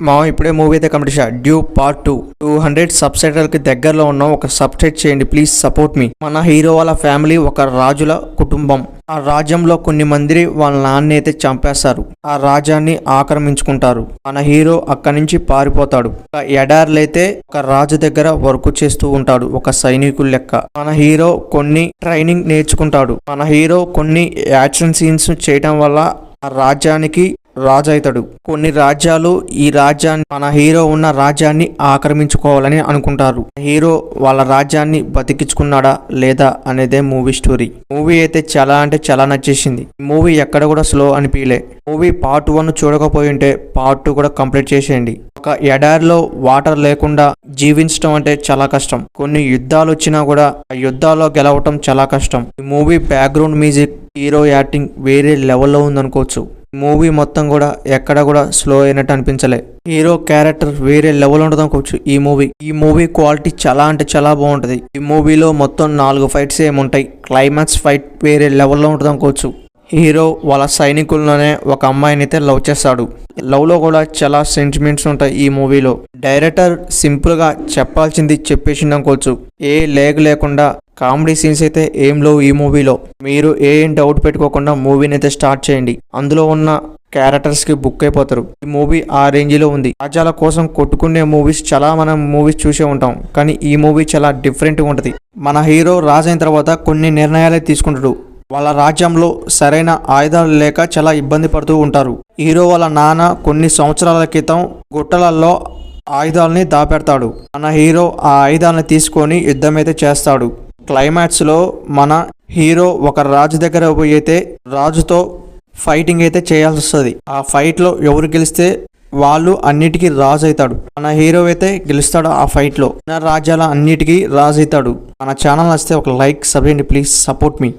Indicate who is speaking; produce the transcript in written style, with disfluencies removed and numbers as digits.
Speaker 1: మా ఇప్పుడే మూవీ అయితే కంప్లీట్ చేశా. డ్యూ పార్ట్ 200 సబ్స్క్రైబర్ కి దగ్గరలో ఉన్నాం. ఒక సబ్స్క్రైబ్ చేయండి ప్లీజ్, సపోర్ట్ మీ. మన హీరో వాళ్ళ ఫ్యామిలీ ఒక రాజుల కుటుంబం. ఆ రాజ్యంలో కొన్ని మంది వాళ్ళ నాన్న అయితే చంపేస్తారు. ఆ రాజ్యాన్ని ఆక్రమించుకుంటారు. మన హీరో అక్కడి నుంచి పారిపోతాడు. ఒక ఎడార్లైతే ఒక రాజు దగ్గర వర్క్ చేస్తూ ఉంటాడు, ఒక సైనికుల లెక్క. మన హీరో కొన్ని ట్రైనింగ్ నేర్చుకుంటాడు. మన హీరో కొన్ని యాక్షన్ సీన్స్ చేయడం వల్ల ఆ రాజ్యానికి రాజు అవుతాడు. కొన్ని రాజ్యాలు ఈ రాజ్యాన్ని, మన హీరో ఉన్న రాజ్యాన్ని ఆక్రమించుకోవాలని అనుకుంటారు. హీరో వాళ్ళ రాజ్యాన్ని బతికించుకున్నాడా లేదా అనేదే మూవీ స్టోరీ. మూవీ అయితే చాలా అంటే చాలా నచ్చేసింది. మూవీ ఎక్కడ కూడా స్లో అనిపించలే. మూవీ పార్ట్ 1 చూడకపోయి ఉంటే పార్ట్ 2 కూడా కంప్లీట్ చేసేయండి. ఒక ఎడారిలో వాటర్ లేకుండా జీవించడం అంటే చాలా కష్టం. కొన్ని యుద్ధాలు వచ్చినా కూడా ఆ యుద్ధాల్లో గెలవటం చాలా కష్టం. ఈ movie background music, hero acting వేరే లెవెల్లో ఉందనుకోవచ్చు. మూవీ మొత్తం కూడా ఎక్కడ కూడా స్లో అయినట్టు అనిపించలే. హీరో క్యారెక్టర్ వేరే లెవెల్ ఉంటుంది అనుకోవచ్చు. ఈ మూవీ క్వాలిటీ చాలా అంటే చాలా బాగుంటది. ఈ మూవీలో మొత్తం 4 ఫైట్స్ ఏముంటాయి. క్లైమాక్స్ ఫైట్ వేరే లెవెల్లో ఉంటుంది అనుకోవచ్చు. హీరో వాళ్ళ సైనికుల్లోనే ఒక అమ్మాయిని అయితే లవ్ చేస్తాడు. లవ్ లో కూడా చాలా సెంటిమెంట్స్ ఉంటాయి ఈ మూవీలో. డైరెక్టర్ సింపుల్ గా చెప్పాల్సింది చెప్పేసింది అనుకోవచ్చు. ఏ లేగ్ లేకుండా కామెడీ సీన్స్ అయితే ఏం లేవు ఈ మూవీలో. మీరు ఏం డౌట్ పెట్టుకోకుండా మూవీని అయితే స్టార్ట్ చేయండి. అందులో ఉన్న క్యారెక్టర్స్ కి బుక్ అయిపోతారు. ఈ మూవీ ఆ రేంజ్ లో ఉంది. రాజ్యాల కోసం కొట్టుకునే మూవీస్ చాలా మనం మూవీస్ చూసే ఉంటాం, కానీ ఈ మూవీ చాలా డిఫరెంట్ గా ఉంటది. మన హీరో రాజు అయిన తర్వాత కొన్ని నిర్ణయాలే తీసుకుంటాడు. వాళ్ళ రాజ్యంలో సరైన ఆయుధాలు లేక చాలా ఇబ్బంది పడుతూ ఉంటారు. హీరో వాళ్ళ నాన్న కొన్ని సంవత్సరాల క్రితం గుట్టలలో ఆయుధాలని దాపెడతాడు. మన హీరో ఆ ఆయుధాలను తీసుకొని యుద్ధం అయితే చేస్తాడు. క్లైమాక్స్ లో మన హీరో ఒక రాజు దగ్గర పోయి అయితే రాజుతో ఫైటింగ్ అయితే చేయాల్సి వస్తుంది. ఆ ఫైట్ లో ఎవరు గెలిస్తే వాళ్ళు అన్నిటికీ రాజు అవుతాడు. మన హీరో అయితే గెలుస్తాడు. ఆ ఫైట్ లో రాజ్యాల అన్నిటికీ రాజు అవుతాడు. మన ఛానల్ నచ్చితే ఒక like, subscribe please, support me.